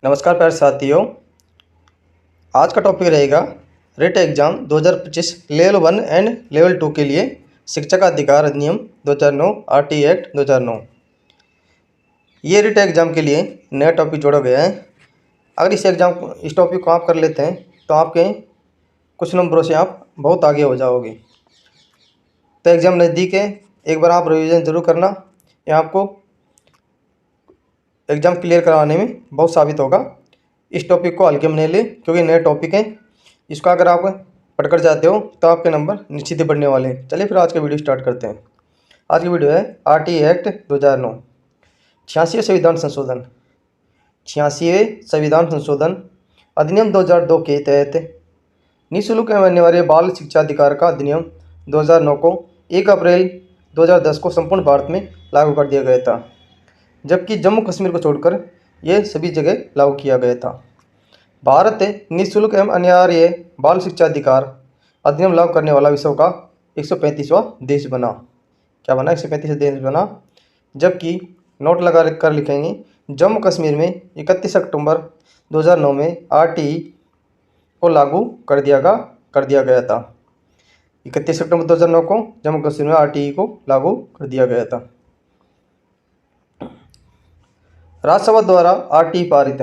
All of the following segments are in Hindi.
नमस्कार प्यारे साथियों। आज का टॉपिक रहेगा writ exam 2025 level 1 and level 2 के लिए शिक्षक अधिकार अधिनियम 2009 आरटी एक्ट 2009। ये रिट एग्ज़ाम के लिए नया टॉपिक जोड़ा गया है। अगर इस टॉपिक को आप कर लेते हैं तो आपके कुछ नंबरों से आप बहुत आगे हो जाओगे। तो एग्ज़ाम नज़दीक है, एक बार आप रिवीजन ज़रूर करना। ये आपको एग्ज़ाम क्लियर कराने में बहुत साबित होगा। इस टॉपिक को हल्के में नहीं ले, क्योंकि नया टॉपिक है। इसको अगर आप पढ़कर जाते हो तो आपके नंबर निश्चित ही बढ़ने वाले हैं। चलिए फिर आज का वीडियो स्टार्ट करते हैं। आज की वीडियो है आरटी एक्ट 2009, 86वें संविधान संशोधन। 86वें संविधान संशोधन अधिनियम 2002 के तहत निःशुल्क एवं अनिवार्य बाल शिक्षा अधिकार का अधिनियम 2009 को 1 अप्रैल 2010 को संपूर्ण भारत में लागू कर दिया गया था, जबकि जम्मू कश्मीर को छोड़कर यह सभी जगह लागू किया गया था। भारत निःशुल्क एवं अनिवार्य बाल शिक्षा अधिकार अधिनियम लागू करने वाला विश्व का 135वां देश बना। क्या बना? 135वां देश बना। जबकि नोट लगा कर लिखेंगे, जम्मू कश्मीर में 31 अक्टूबर 2009 में आरटीई को लागू कर दिया गया था। 31 अक्टूबर 2009 को जम्मू कश्मीर में आरटीई को लागू कर दिया गया था। राज्यसभा द्वारा आरटीई पारित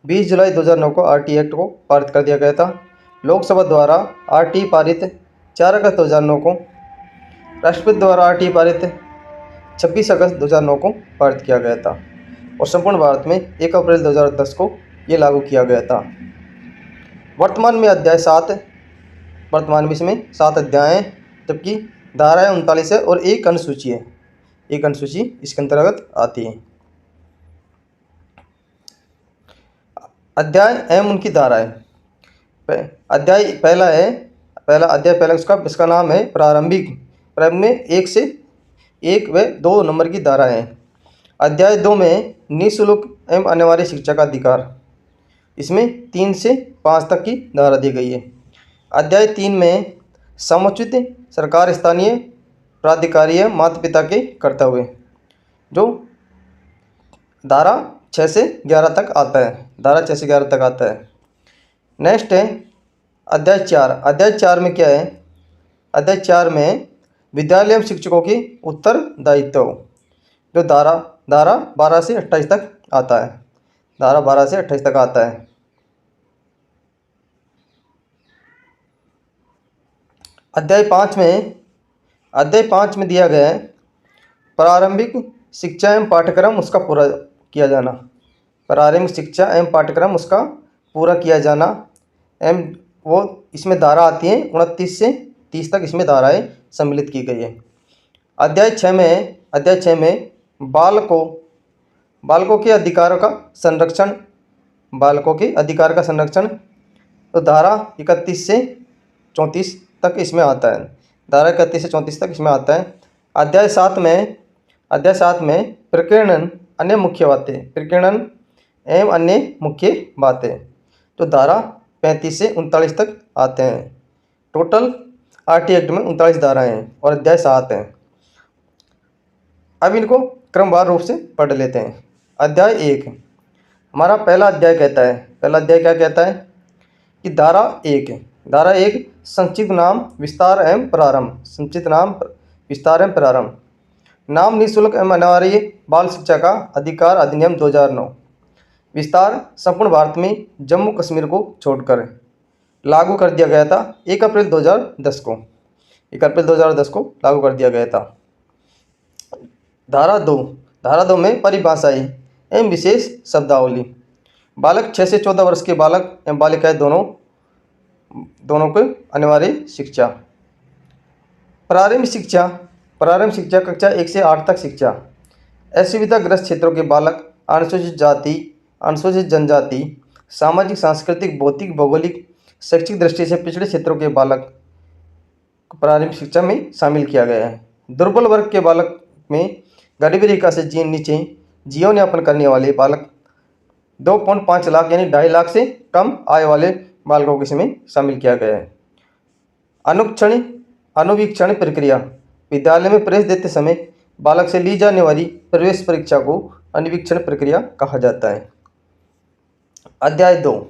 20 जुलाई 2009 को आरटीई एक्ट को पारित कर दिया गया था। लोकसभा द्वारा आरटीई पारित 4 अगस्त 2009 को। राष्ट्रपति द्वारा आरटीई पारित 26 अगस्त 2009 को पारित किया गया था और संपूर्ण भारत में 1 अप्रैल 2010 को ये लागू किया गया था। वर्तमान में अध्याय 7, वर्तमान में इसमें 7 अध्याय हैं, जबकि धाराएँ 39 है और एक अनुसूची है। एक अनुसूची इसके अंतर्गत आती है। अध्याय एवं उनकी धाराएँ। अध्याय पहला इसका नाम है प्रारंभिक। प्रारंभ में 1 व 2 नंबर की धाराएँ हैं। अध्याय 2 में निःशुल्क एवं अनिवार्य शिक्षा का अधिकार, इसमें 3 से 5 तक की धारा दी गई है। अध्याय 3 में समुचित सरकार स्थानीय प्राधिकारीय माता पिता के कर्तव्य, जो धारा 6 से 11 तक आता है। धारा 6 से 11 तक आता है। नेक्स्ट है अध्याय 4। अध्याय 4 में क्या है? अध्याय 4 में विद्यालय एवं शिक्षकों की उत्तरदायित्व, जो धारा 12 से 28 तक आता है। धारा 12 से 28 तक आता है। अध्याय 5 में दिया गया है प्रारंभिक शिक्षा एवं पाठ्यक्रम उसका पूरा किया जाना। प्रारंभिक शिक्षा एवं पाठ्यक्रम उसका पूरा किया जाना एवं वो इसमें धारा आती है 29 से 30 तक इसमें धाराएं सम्मिलित की गई है। अध्याय 6 में बालकों के अधिकारों का संरक्षण, तो धारा 31 से 34 तक इसमें आता है। धारा 31 से 34 तक इसमें आता है। अध्याय 7 में प्रकीर्णन अन्य मुख्य बातें, तो धारा 35 से 39 तक आते हैं। टोटल आरटीई एक्ट में 39 धाराएं हैं और अध्याय 7 हैं। अब इनको क्रमवार रूप से पढ़ लेते हैं। अध्याय 1 हमारा पहला अध्याय कहता है, पहला अध्याय क्या कहता है कि धारा 1 संक्षिप्त नाम विस्तार एवं प्रारंभ। नाम निःशुल्क एवं अनिवार्य बाल शिक्षा का अधिकार अधिनियम 2009। विस्तार संपूर्ण भारत में जम्मू कश्मीर को छोड़कर लागू कर दिया गया था 1 अप्रैल 2010 को। 1 अप्रैल 2010 को लागू कर दिया गया था। धारा 2 में परिभाषाएं एवं विशेष शब्दावली। बालक 6 से 14 वर्ष के बालक एवं बालिकाएं दोनों को अनिवार्य शिक्षा। प्रारंभिक शिक्षा कक्षा 1 से 8 तक शिक्षा। असुविधाग्रस्त क्षेत्रों के बालक, अनुसूचित जाति, अनुसूचित जनजाति, सामाजिक, सांस्कृतिक, भौतिक, भौगोलिक, शैक्षिक दृष्टि से पिछड़े क्षेत्रों के बालक प्रारंभिक शिक्षा में शामिल किया गया है। दुर्बल वर्ग के बालक में गरीबी रेखा से नीचे जीवन यापन करने वाले बालक 2.5 लाख यानी 2.5 लाख से कम आय वाले बालकों को इसमें शामिल किया गया है। अनुवीक्षण प्रक्रिया। विद्यालय में प्रवेश देते समय बालक से ली जाने वाली प्रवेश परीक्षा को अनुवीक्षण प्रक्रिया कहा जाता है। अध्याय 2।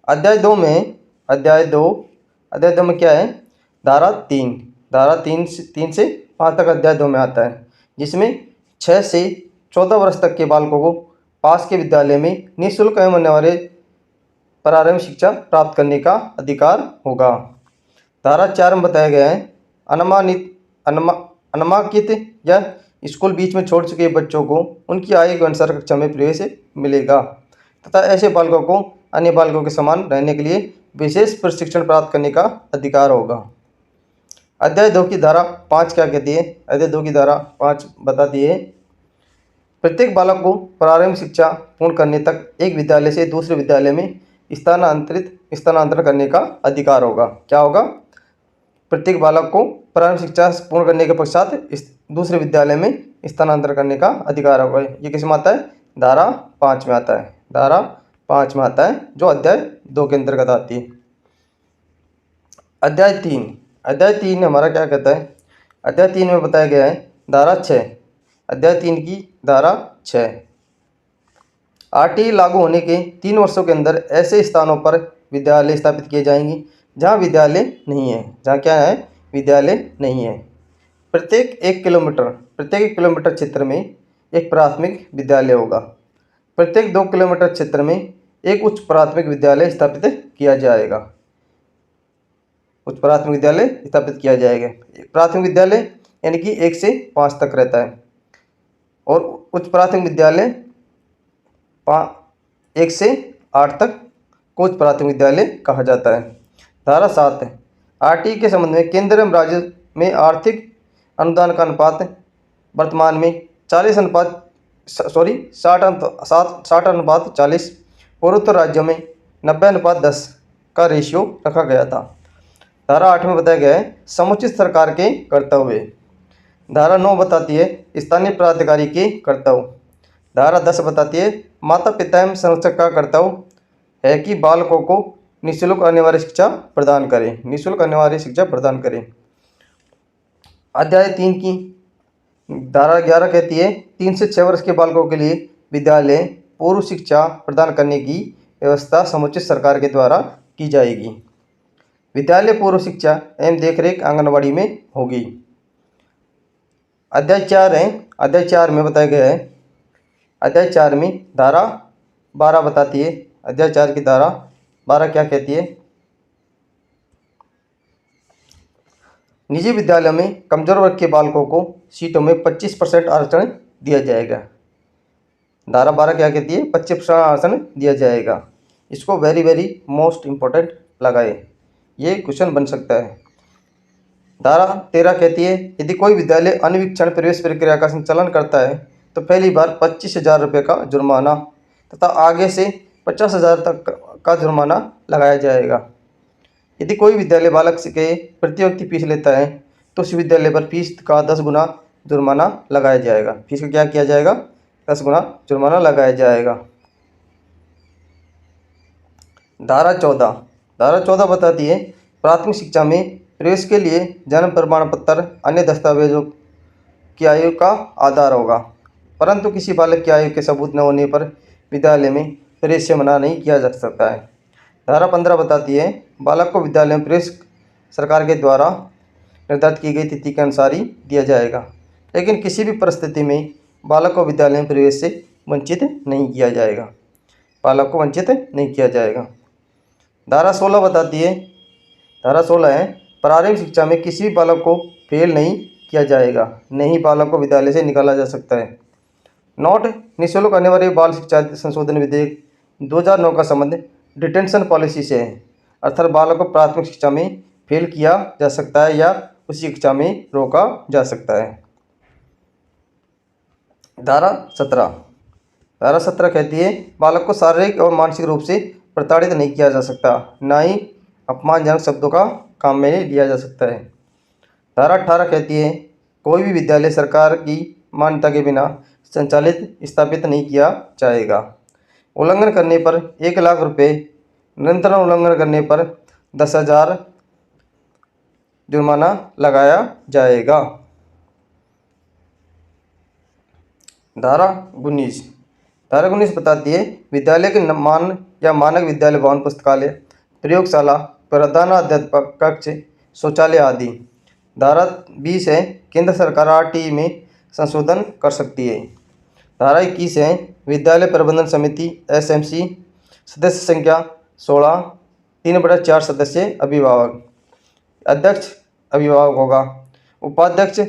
अध्याय दो में अध्याय दो में क्या है? धारा 3। धारा 3 से 5 तक अध्याय 2 में आता है, जिसमें 6 से 14 वर्ष तक के बालकों को पास के विद्यालय में निःशुल्क एवं अनिवार्य प्रारंभिक शिक्षा प्राप्त करने का अधिकार होगा। धारा 4 में बताया गया है, अनामांकित या स्कूल बीच में छोड़ चुके बच्चों को उनकी आयु के अनुसार कक्षा में प्रवेश मिलेगा तथा ऐसे बालकों को अन्य बालकों के समान रहने के लिए विशेष प्रशिक्षण प्राप्त करने का अधिकार होगा। अध्याय 2 की धारा 5 क्या कहती है? अध्याय 2 की धारा 5 बताती है, प्रत्येक बालक को प्रारंभिक शिक्षा पूर्ण करने तक एक विद्यालय से दूसरे विद्यालय में स्थानांतरण करने का अधिकार होगा। क्या होगा? प्रत्येक बालक को प्रारंभिक शिक्षा पूर्ण करने के पश्चात दूसरे विद्यालय में स्थानांतरण करने का अधिकार होगा। ये किस में आता है? धारा 5 में आता है। धारा 5 में आता है, जो अध्याय 2 के अंतर्गत आती है। अध्याय 3 हमारा क्या कहता है? अध्याय 3 में बताया गया है, धारा 6। अध्याय 3 की धारा 6, आरटीई लागू होने के 3 वर्षों के अंदर ऐसे स्थानों पर विद्यालय स्थापित किए जाएंगे जहाँ विद्यालय नहीं है। जहाँ क्या है? विद्यालय नहीं है। प्रत्येक 1 किलोमीटर क्षेत्र में एक प्राथमिक विद्यालय होगा। प्रत्येक 2 किलोमीटर क्षेत्र में एक उच्च प्राथमिक विद्यालय स्थापित किया जाएगा। उच्च प्राथमिक विद्यालय स्थापित किया जाएगा। प्राथमिक विद्यालय यानी कि 1 से 5 तक रहता है, और उच्च प्राथमिक विद्यालय 1 से 8 तक को उच्च प्राथमिक विद्यालय कहा जाता है। धारा 7 है, आरटीई के संबंध में केंद्र एवं राज्य में आर्थिक अनुदान का अनुपात वर्तमान में 60:40, पूर्वोत्तर राज्यों में 90:10 का रेशियो रखा गया था। धारा 8 में बताया गया है, समुचित सरकार के कर्तव्य। धारा 9 बताती है, स्थानीय प्राधिकारी के कर्तव्य। धारा 10 बताती है, माता पिता एवं संरक्षक का कर्तव्य है कि बालकों को निःशुल्क अनिवार्य शिक्षा प्रदान करें। अध्याय 3 की धारा 11 कहती है, 3 से 6 वर्ष के बालकों के लिए विद्यालय पूर्व शिक्षा प्रदान करने की व्यवस्था समुचित सरकार के द्वारा की जाएगी। विद्यालय पूर्व शिक्षा एवं देखरेख आंगनबाड़ी में होगी। अध्याय 4 है। अध्याय 4 में बताया गया है, अध्याय 4 में धारा 12 बताती है। अध्याय 4 की धारा 12 क्या कहती है? निजी विद्यालयों में कमजोर वर्ग के बालकों को सीटों में 25% आरक्षण दिया जाएगा। धारा 12 क्या कहती है? 25% आरक्षण दिया जाएगा। इसको वेरी मोस्ट इम्पोर्टेंट लगाए, ये क्वेश्चन बन सकता है। धारा 13 कहती है, यदि कोई विद्यालय अनवीक्षण प्रवेश प्रक्रिया का संचालन करता है तो पहली बार 25,000 रुपये का जुर्माना तथा आगे से 50,000 तक का जुर्माना लगाया जाएगा। यदि कोई विद्यालय बालक के प्रति व्यक्ति फीस लेता है तो उस विद्यालय पर फीस का 10 गुना जुर्माना लगाया जाएगा। फीस का क्या किया जाएगा? 10 गुना जुर्माना लगाया जाएगा। धारा 14 बताती है, प्राथमिक शिक्षा में प्रवेश के लिए जन्म प्रमाण पत्र अन्य दस्तावेजों की आयु का आधार होगा, परंतु किसी बालक की आयु के सबूत न होने पर विद्यालय में प्रवेश से मना नहीं किया जा सकता है। धारा 15 बताती है, बालक को विद्यालय में प्रवेश सरकार के द्वारा निर्धारित की गई तिथि के अनुसार ही दिया जाएगा, लेकिन किसी भी परिस्थिति में बालक को विद्यालय में प्रवेश से वंचित नहीं किया जाएगा। धारा 16 बताती है, धारा 16 है, प्रारंभिक शिक्षा में किसी भी बालक को फेल नहीं किया जाएगा, नहीं बालक को विद्यालय से निकाला जा सकता है। नोट, निःशुल्क अनिवार्य बाल शिक्षा संशोधन विधेयक 2009 का संबंध डिटेंशन पॉलिसी से है, अर्थात बालक को प्राथमिक शिक्षा में फेल किया जा सकता है या उसी शिक्षा में रोका जा सकता है। धारा 17 कहती है, बालक को शारीरिक और मानसिक रूप से प्रताड़ित नहीं किया जा सकता, ना ही अपमानजनक शब्दों का काम में लिया जा सकता है। धारा 18 कहती है, कोई भी विद्यालय सरकार की मान्यता के बिना संचालित स्थापित नहीं किया जाएगा। उल्लंघन करने पर 1 लाख रुपये, निरंतर उल्लंघन करने पर 10,000 जुर्माना लगाया जाएगा। धारा 19 बताती है, विद्यालय के मान या मानक विद्यालय भवन, पुस्तकालय, प्रयोगशाला, प्रधानाध्यापक कक्ष, शौचालय आदि। धारा 20 है, केंद्र सरकार RTE में संशोधन कर सकती है। धारा 21 है, विद्यालय प्रबंधन समिति SMC, सदस्य संख्या 16, 3/4 सदस्य, अभिभावक, अध्यक्ष अभिभावक होगा, उपाध्यक्ष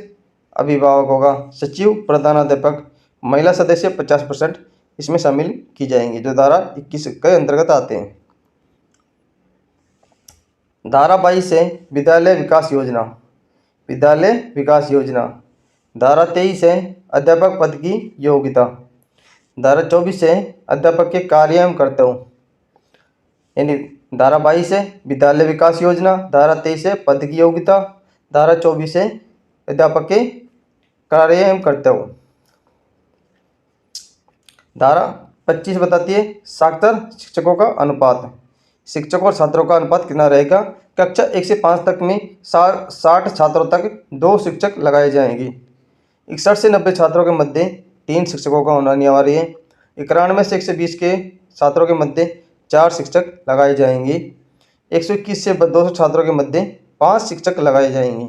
अभिभावक होगा, सचिव, प्रधानाध्यापक, महिला सदस्य 50% इसमें शामिल की जाएंगी, जो धारा 21 के अंतर्गत आते हैं। धारा 22 है, विद्यालय विकास योजना, विद्यालय विकास योजना। धारा 23 है, अध्यापक पद की योग्यता। धारा 24 है, अध्यापक के कार्य एवं कर्तव्य। यानी धारा 22 है विद्यालय विकास योजना, धारा 23 है पद की योग्यता, धारा 24 है अध्यापक के कार्य एवं कर्तव्य। धारा 25 बताती है साक्षर शिक्षकों का अनुपात। शिक्षकों और छात्रों का अनुपात कितना रहेगा? कक्षा 1 से 5 तक में 60 छात्रों तक 2 शिक्षक लगाए जाएंगे। 61 से 90 छात्रों के मध्य 3 शिक्षकों का होना अनिवार्य है। 91 से 120 के छात्रों के मध्य 4 शिक्षक लगाए जाएंगे। 121 से 200 छात्रों के मध्य 5 शिक्षक लगाए जाएंगे।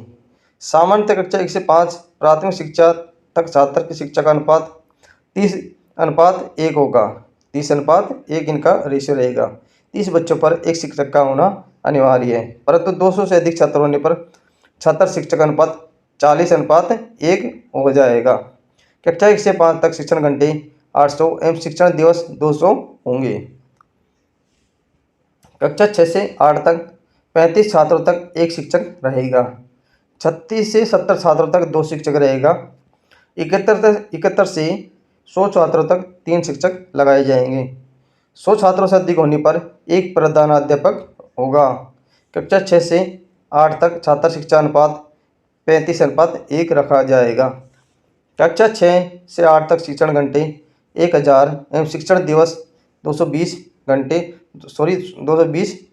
सामान्य कक्षा 1 से 5 प्राथमिक शिक्षा तक छात्र की शिक्षा का अनुपात 30:1 होगा। 30:1 इनका रेशियो रहेगा। 30 बच्चों पर 1 शिक्षक का होना अनिवार्य है, परंतु 200 से अधिक छात्र होने पर छात्र शिक्षक अनुपात 40:1 हो जाएगा। कक्षा 1 से 5 तक शिक्षण घंटे 800 एवं शिक्षण दिवस 200 होंगे। कक्षा 6 से 8 तक 35 छात्रों तक 1 शिक्षक रहेगा। 36 से 70 छात्रों तक 2 शिक्षक रहेगा। 71 से 100 छात्रों तक 3 शिक्षक लगाए जाएंगे। 100 छात्रों से अधिक होने पर 1 प्रधानाध्यापक होगा। कक्षा 6 से 8 तक छात्र शिक्षा अनुपात 35:1 रखा जाएगा। कक्षा 6 से 8 तक शिक्षण घंटे 1000 एवं शिक्षण दिवस 220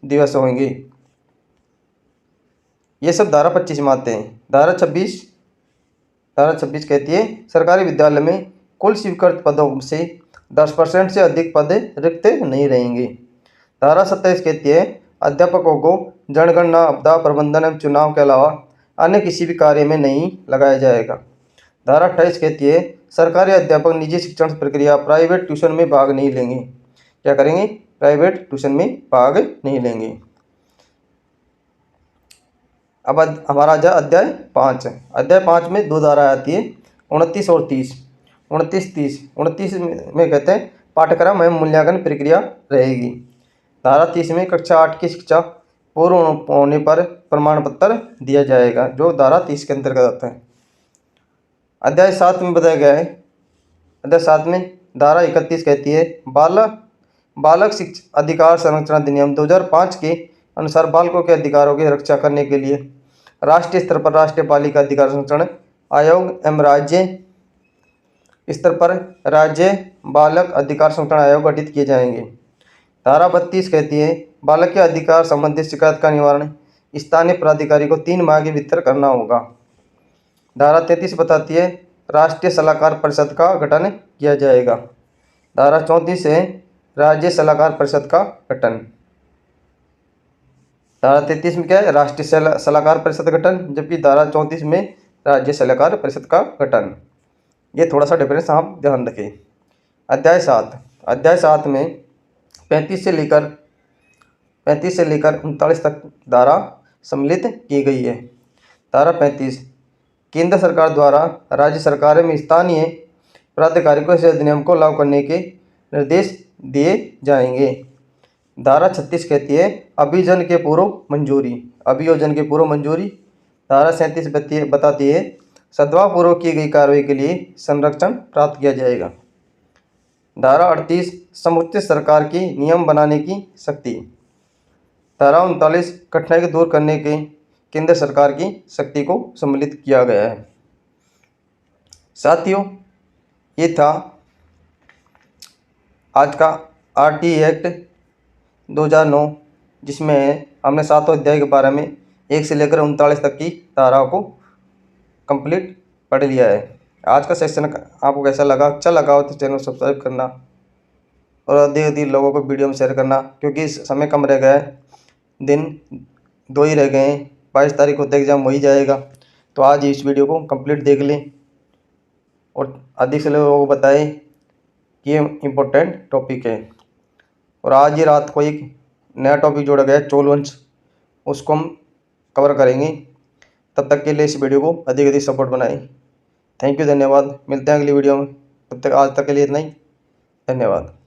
दिवस होंगे। ये सब धारा 25 में आते हैं। धारा 26 कहती है सरकारी विद्यालय में कुल स्वीकृत पदों से 10% से अधिक पद रिक्त नहीं रहेंगे। धारा 27 कहती है अध्यापकों को जनगणना, आपदा प्रबंधन एवं चुनाव के अलावा अन्य किसी भी कार्य में नहीं लगाया जाएगा। धारा 28 कहती है सरकारी अध्यापक निजी शिक्षण प्रक्रिया प्राइवेट ट्यूशन में भाग नहीं लेंगे। क्या करेंगे? प्राइवेट ट्यूशन में भाग नहीं लेंगे। अब हमारा अध्याय 5 है। अध्याय 5 में 2 धाराएं आती है, 29 और 30। 29 में कहते हैं पाठ्यक्रम एवं मूल्यांकन प्रक्रिया रहेगी। धारा 30 में कक्षा 8 की शिक्षा पूर्ण होने पर प्रमाण पत्र दिया जाएगा, जो धारा 30 के अंतर्गत आता है। अध्याय 7 में बताया गया है। अध्याय 7 में धारा 31 कहती है बालक शिक्षा अधिकार संरक्षण अधिनियम 2005 के अनुसार बालकों के अधिकारों की रक्षा करने के लिए राष्ट्रीय स्तर पर राष्ट्रीय बालिका अधिकार संरक्षण आयोग एवं राज्य स्तर पर राज्य बालक अधिकार संरक्षण आयोग गठित किए जाएंगे। धारा 32 कहती है बालक के अधिकार संबंधित शिकायत का निवारण स्थानीय प्राधिकारी को 3 माह के भीतर करना होगा। धारा 33 बताती है राष्ट्रीय सलाहकार परिषद का गठन किया जाएगा। धारा 34 है राज्य सलाहकार परिषद का गठन। धारा 33 में क्या है? राष्ट्रीय सलाहकार परिषद गठन, जबकि धारा 34 में राज्य सलाहकार परिषद का गठन। ये थोड़ा सा डिफरेंस आप ध्यान रखें। अध्याय 7 में 35 से लेकर 39 तक धारा सम्मिलित की गई है। धारा 35 केंद्र सरकार द्वारा राज्य सरकार में स्थानीय प्राधिकारी को इस अधिनियम को लागू करने के निर्देश दिए जाएंगे। धारा 36 कहती है अभियोजन के पूर्व मंजूरी। धारा 37 बताती है सद्भावपूर्वक की गई कार्रवाई के लिए संरक्षण प्राप्त किया जाएगा। धारा 38 समुचित सरकार की नियम बनाने की शक्ति। धारा 39 कठिनाई को दूर करने के केंद्र सरकार की शक्ति को सम्मिलित किया गया है। साथियों, ये था आज का RTE एक्ट 2009, जिसमें हमने 7वें अध्याय के बारे में 1 से लेकर 39 तक की धाराओं को कंप्लीट पढ़ लिया है। आज का सेशन आपको कैसा लगा? अच्छा लगा हो तो चैनल सब्सक्राइब करना और अधिक अधिक लोगों को वीडियो में शेयर करना, क्योंकि समय कम रह गया है, दिन 2 ही रह गए हैं। 22 तारीख को तो एग्ज़ाम हो ही जाएगा। तो आज इस वीडियो को कंप्लीट देख लें और अधिक से लोगों को बताएं कि ये इम्पोर्टेंट टॉपिक है। और आज ही रात को एक नया टॉपिक जोड़ा गया है चोल वंश, उसको हम कवर करेंगे। तब तक के लिए इस वीडियो को अधिक अधिक सपोर्ट बनाएं। थैंक यू, धन्यवाद। मिलते हैं अगली वीडियो में। तब तक आज तक के लिए इतना ही। धन्यवाद।